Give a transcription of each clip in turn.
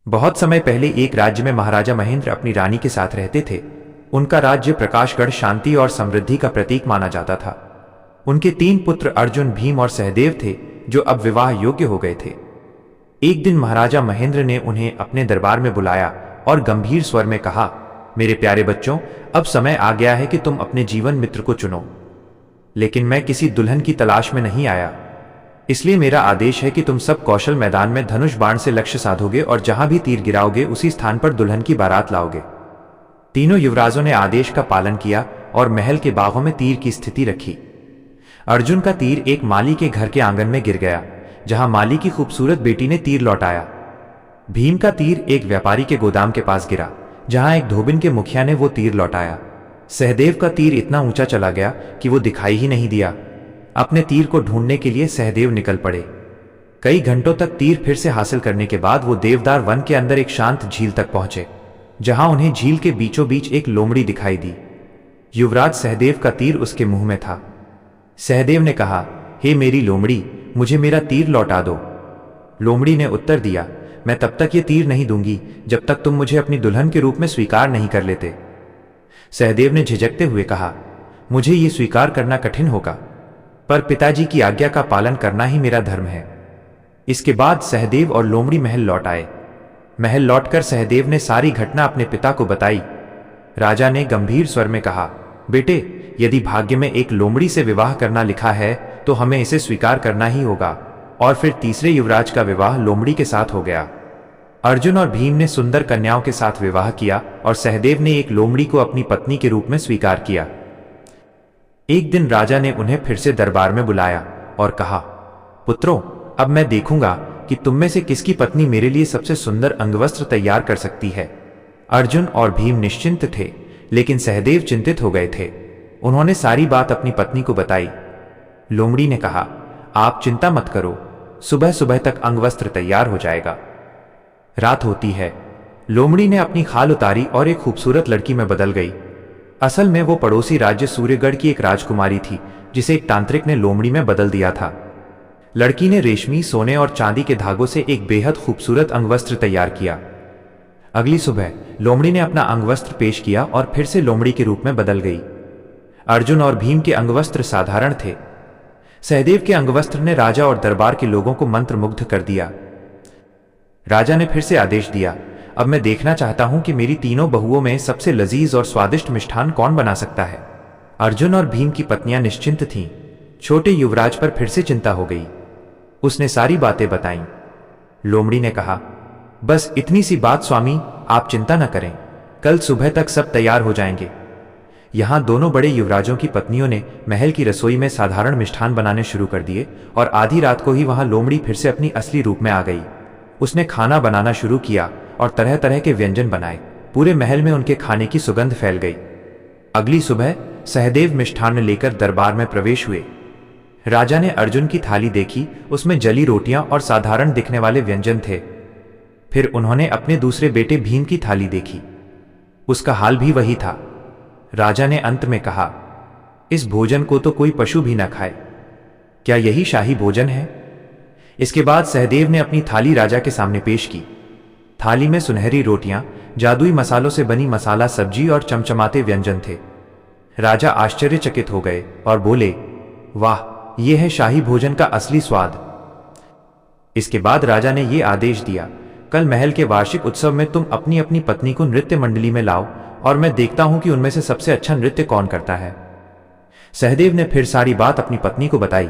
बहुत समय पहले एक राज्य में महाराजा महेंद्र अपनी रानी के साथ रहते थे। उनका राज्य प्रकाशगढ़ शांति और समृद्धि का प्रतीक माना जाता था। उनके 3 पुत्र अर्जुन, भीम और सहदेव थे, जो अब विवाह योग्य हो गए थे। एक दिन महाराजा महेंद्र ने उन्हें अपने दरबार में बुलाया और गंभीर स्वर में कहा, मेरे प्यारे बच्चों, अब समय आ गया है कि तुम अपने जीवन मित्र को चुनो। लेकिन मैं किसी दुल्हन की तलाश में नहीं आया, इसलिए मेरा आदेश है कि तुम सब कौशल मैदान में धनुष बाण से लक्ष्य साधोगे और जहां भी तीर गिराओगे उसी स्थान पर दुल्हन की बारात लाओगे। तीनों युवराजों ने आदेश का पालन किया और महल के बागों में तीर की स्थिति रखी। अर्जुन का तीर एक माली के घर के आंगन में गिर गया, जहां माली की खूबसूरत बेटी ने तीर लौटाया। भीम का तीर एक व्यापारी के गोदाम के पास गिरा, जहां एक धोबिन के मुखिया ने वो तीर लौटाया। सहदेव का तीर इतना ऊंचा चला गया कि वो दिखाई ही नहीं दिया। अपने तीर को ढूंढने के लिए सहदेव निकल पड़े। कई घंटों तक तीर फिर से हासिल करने के बाद वो देवदार वन के अंदर एक शांत झील तक पहुंचे, जहां उन्हें झील के बीचों बीच एक लोमड़ी दिखाई दी। युवराज सहदेव का तीर उसके मुंह में था। सहदेव ने कहा, हे मेरी लोमड़ी, मुझे मेरा तीर लौटा दो। लोमड़ी ने उत्तर दिया, मैं तब तक ये तीर नहीं दूंगी जब तक तुम मुझे अपनी दुल्हन के रूप में स्वीकार नहीं कर लेते। सहदेव ने झिझकते हुए कहा, मुझे ये स्वीकार करना कठिन होगा, पर पिताजी की आज्ञा का पालन करना ही मेरा धर्म है। इसके बाद सहदेव और लोमड़ी महल लौट आए। महल लौटकर सहदेव ने सारी घटना अपने पिता को बताई। राजा ने गंभीर स्वर में कहा, बेटे, यदि भाग्य में एक लोमड़ी से विवाह करना लिखा है तो हमें इसे स्वीकार करना ही होगा। और फिर तीसरे युवराज का विवाह लोमड़ी के साथ हो गया। अर्जुन और भीम ने सुंदर कन्याओं के साथ विवाह किया और सहदेव ने एक लोमड़ी को अपनी पत्नी के रूप में स्वीकार किया। एक दिन राजा ने उन्हें फिर से दरबार में बुलाया और कहा, पुत्रों, अब मैं देखूंगा कि तुम में से किसकी पत्नी मेरे लिए सबसे सुंदर अंगवस्त्र तैयार कर सकती है। अर्जुन और भीम निश्चिंत थे, लेकिन सहदेव चिंतित हो गए थे। उन्होंने सारी बात अपनी पत्नी को बताई। लोमड़ी ने कहा, आप चिंता मत करो, सुबह सुबह तक अंगवस्त्र तैयार हो जाएगा। रात होती है। लोमड़ी ने अपनी खाल उतारी और एक खूबसूरत लड़की में बदल गई। असल में वो पड़ोसी राज्य सूर्यगढ़ की एक राजकुमारी थी, जिसे एक तांत्रिक ने लोमड़ी में बदल दिया था। लड़की ने रेशमी, सोने और चांदी के धागों से एक बेहद खूबसूरत अंगवस्त्र तैयार किया। अगली सुबह लोमड़ी ने अपना अंगवस्त्र पेश किया और फिर से लोमड़ी के रूप में बदल गई। अर्जुन और भीम के अंगवस्त्र साधारण थे। सहदेव के अंगवस्त्र ने राजा और दरबार के लोगों को मंत्रमुग्ध कर दिया। राजा ने फिर से आदेश दिया, अब मैं देखना चाहता हूं कि मेरी तीनों बहुओं में सबसे लजीज और स्वादिष्ट मिष्ठान कौन बना सकता है। अर्जुन और भीम की पत्नियां निश्चिंत थीं। छोटे युवराज पर फिर से चिंता हो गई। उसने सारी बातें बताईं। लोमड़ी ने कहा, बस इतनी सी बात स्वामी, आप चिंता न करें, कल सुबह तक सब तैयार हो जाएंगे। यहां दोनों बड़े युवराजों की पत्नियों ने महल की रसोई में साधारण मिष्ठान बनाने शुरू कर दिए और आधी रात को ही वहां लोमड़ी फिर से अपनी असली रूप में आ गई। उसने खाना बनाना शुरू किया और तरह तरह के व्यंजन बनाए। पूरे महल में उनके खाने की सुगंध फैल गई। अगली सुबह सहदेव मिष्ठान लेकर दरबार में प्रवेश हुए। राजा ने अर्जुन की थाली देखी, उसमें जली रोटियां और साधारण दिखने वाले व्यंजन थे। फिर उन्होंने अपने दूसरे बेटे भीम की थाली देखी, उसका हाल भी वही था। राजा ने अंत में कहा, इस भोजन को तो कोई पशु भी न खाए, क्या यही शाही भोजन है? इसके बाद सहदेव ने अपनी थाली राजा के सामने पेश की। थाली में सुनहरी रोटियां, जादुई मसालों से बनी मसाला सब्जी और चमचमाते व्यंजन थे। राजा आश्चर्यचकित हो गए और बोले, वाह, यह है शाही भोजन का असली स्वाद। इसके बाद राजा ने यह आदेश दिया, कल महल के वार्षिक उत्सव में तुम अपनी अपनी पत्नी को नृत्य मंडली में लाओ और मैं देखता हूं कि उनमें से सबसे अच्छा नृत्य कौन करता है। सहदेव ने फिर सारी बात अपनी पत्नी को बताई।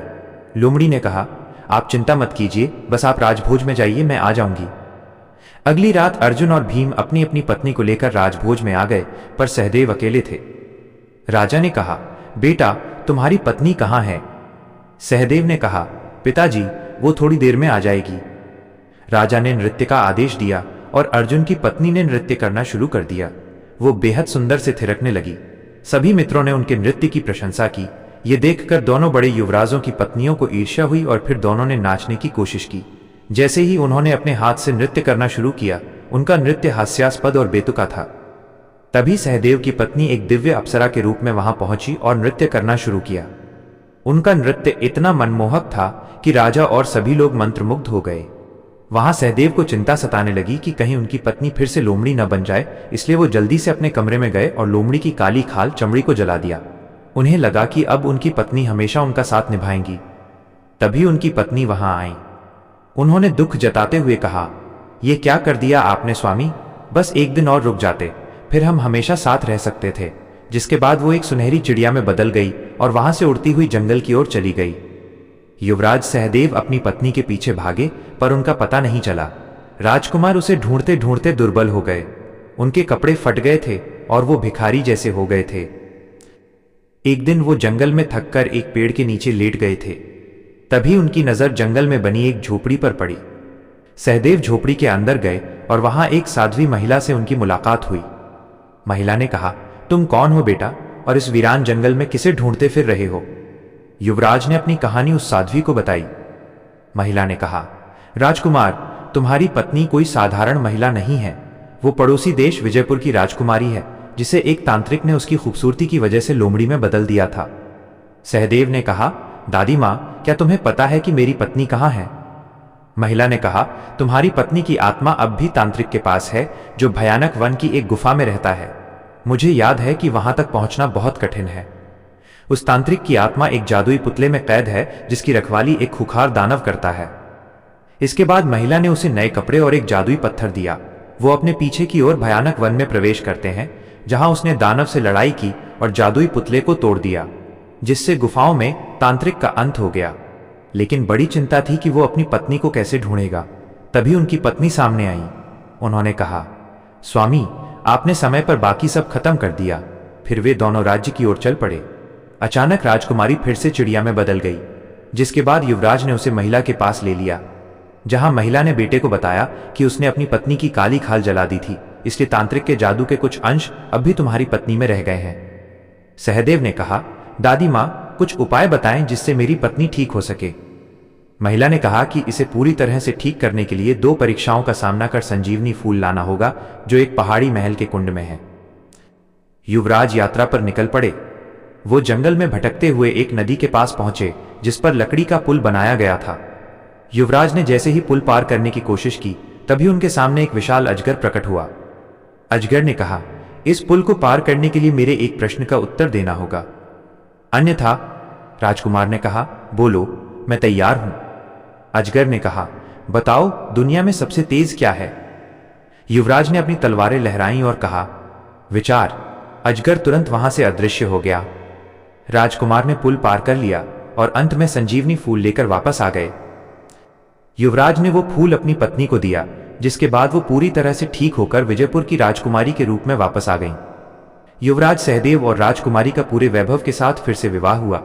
लोमड़ी ने कहा, आप चिंता मत कीजिए, बस आप राजभोज में जाइए, मैं आ जाऊंगी। अगली रात अर्जुन और भीम अपनी अपनी पत्नी को लेकर राजभोज में आ गए, पर सहदेव अकेले थे। राजा ने कहा, बेटा, तुम्हारी पत्नी कहाँ है? सहदेव ने कहा, पिताजी, वो थोड़ी देर में आ जाएगी। राजा ने नृत्य का आदेश दिया और अर्जुन की पत्नी ने नृत्य करना शुरू कर दिया। वो बेहद सुंदर से थिरकने लगी। सभी मित्रों ने उनके नृत्य की प्रशंसा की। ये देखकर दोनों बड़े युवराजों की पत्नियों को ईर्ष्या हुई और फिर दोनों ने नाचने की कोशिश की। जैसे ही उन्होंने अपने हाथ से नृत्य करना शुरू किया, उनका नृत्य हास्यास्पद और बेतुका था। तभी सहदेव की पत्नी एक दिव्य अप्सरा के रूप में वहां पहुंची और नृत्य करना शुरू किया। उनका नृत्य इतना मनमोहक था कि राजा और सभी लोग मंत्रमुग्ध हो गए। वहां सहदेव को चिंता सताने लगी कि कहीं उनकी पत्नी फिर से लोमड़ी न बन जाए, इसलिए वो जल्दी से अपने कमरे में गए और लोमड़ी की काली खाल चमड़ी को जला दिया। उन्हें लगा कि अब उनकी पत्नी हमेशा उनका साथ निभाएंगी। तभी उनकी पत्नी वहां आई। उन्होंने दुख जताते हुए कहा, ये क्या कर दिया आपने स्वामी, बस एक दिन और रुक जाते, फिर हम हमेशा साथ रह सकते थे। जिसके बाद वो एक सुनहरी चिड़िया में बदल गई और वहां से उड़ती हुई जंगल की ओर चली गई। युवराज सहदेव अपनी पत्नी के पीछे भागे, पर उनका पता नहीं चला। राजकुमार उसे ढूंढते ढूंढते दुर्बल हो गए। उनके कपड़े फट गए थे और वो भिखारी जैसे हो गए थे। एक दिन वो जंगल में थककर एक पेड़ के नीचे लेट गए थे। तभी उनकी नजर जंगल में बनी एक झोपड़ी पर पड़ी। सहदेव झोपड़ी के अंदर गए और वहां एक साध्वी महिला से उनकी मुलाकात हुई। महिला ने कहा, तुम कौन हो बेटा, और इस वीरान जंगल में किसे ढूंढते फिर रहे हो? युवराज ने अपनी कहानी उस साध्वी को बताई। महिला ने कहा, राजकुमार, तुम्हारी पत्नी कोई साधारण महिला नहीं है। वो पड़ोसी देश विजयपुर की राजकुमारी है, जिसे एक तांत्रिक ने उसकी खूबसूरती की वजह से लोमड़ी में बदल दिया था। सहदेव ने कहा, दादी माँ, क्या तुम्हें पता है कि मेरी पत्नी कहाँ है? महिला ने कहा, तुम्हारी पत्नी की आत्मा अब भी तांत्रिक के पास है, जो भयानक वन की एक गुफा में रहता है। मुझे याद है कि वहां तक पहुंचना बहुत कठिन है। उस तांत्रिक की आत्मा एक जादुई पुतले में कैद है, जिसकी रखवाली एक खुखार दानव करता है। इसके बाद महिला ने उसे नए कपड़े और एक जादुई पत्थर दिया। वो अपने पीछे की ओर भयानक वन में प्रवेश करते हैं, जहां उसने दानव से लड़ाई की और जादुई पुतले को तोड़ दिया, जिससे गुफाओं में तांत्रिक का अंत हो गया। लेकिन बड़ी चिंता थी कि वो अपनी पत्नी को कैसे ढूंढेगा। तभी उनकी पत्नी सामने आई। उन्होंने कहा, स्वामी, आपने समय पर बाकी सब खत्म कर दिया। फिर वे दोनों राज्य की ओर चल पड़े। अचानक राजकुमारी फिर से चिड़िया में बदल गई, जिसके बाद युवराज ने उसे महिला के पास ले लिया, जहां महिला ने बेटे को बताया कि उसने अपनी पत्नी की काली खाल जला दी थी, इसलिए तांत्रिक के जादू के कुछ अंश अब भी तुम्हारी पत्नी में रह गए हैं। सहदेव ने कहा, दादी माँ, कुछ उपाय बताएं जिससे मेरी पत्नी ठीक हो सके। महिला ने कहा कि इसे पूरी तरह से ठीक करने के लिए 2 परीक्षाओं का सामना कर संजीवनी फूल लाना होगा, जो एक पहाड़ी महल के कुंड में है। युवराज यात्रा पर निकल पड़े। वो जंगल में भटकते हुए एक नदी के पास पहुंचे, जिस पर लकड़ी का पुल बनाया गया था। युवराज ने जैसे ही पुल पार करने की कोशिश की, तभी उनके सामने एक विशाल अजगर प्रकट हुआ। अजगर ने कहा, इस पुल को पार करने के लिए मेरे एक प्रश्न का उत्तर देना होगा, अन्यथा। राजकुमार ने कहा, बोलो, मैं तैयार हूं। अजगर ने कहा, बताओ, दुनिया में सबसे तेज क्या है? युवराज ने अपनी तलवारें लहराईं और कहा, विचार। अजगर तुरंत वहां से अदृश्य हो गया। राजकुमार ने पुल पार कर लिया और अंत में संजीवनी फूल लेकर वापस आ गए। युवराज ने वो फूल अपनी पत्नी को दिया, जिसके बाद वो पूरी तरह से ठीक होकर विजयपुर की राजकुमारी के रूप में वापस आ गईं। युवराज सहदेव और राजकुमारी का पूरे वैभव के साथ फिर से विवाह हुआ।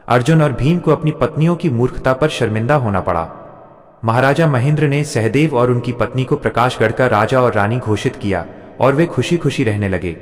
अर्जुन और भीम को अपनी पत्नियों की मूर्खता पर शर्मिंदा होना पड़ा। महाराजा महेंद्र ने सहदेव और उनकी पत्नी को प्रकाशगढ़ का राजा और रानी घोषित किया और वे खुशी खुशी रहने लगे।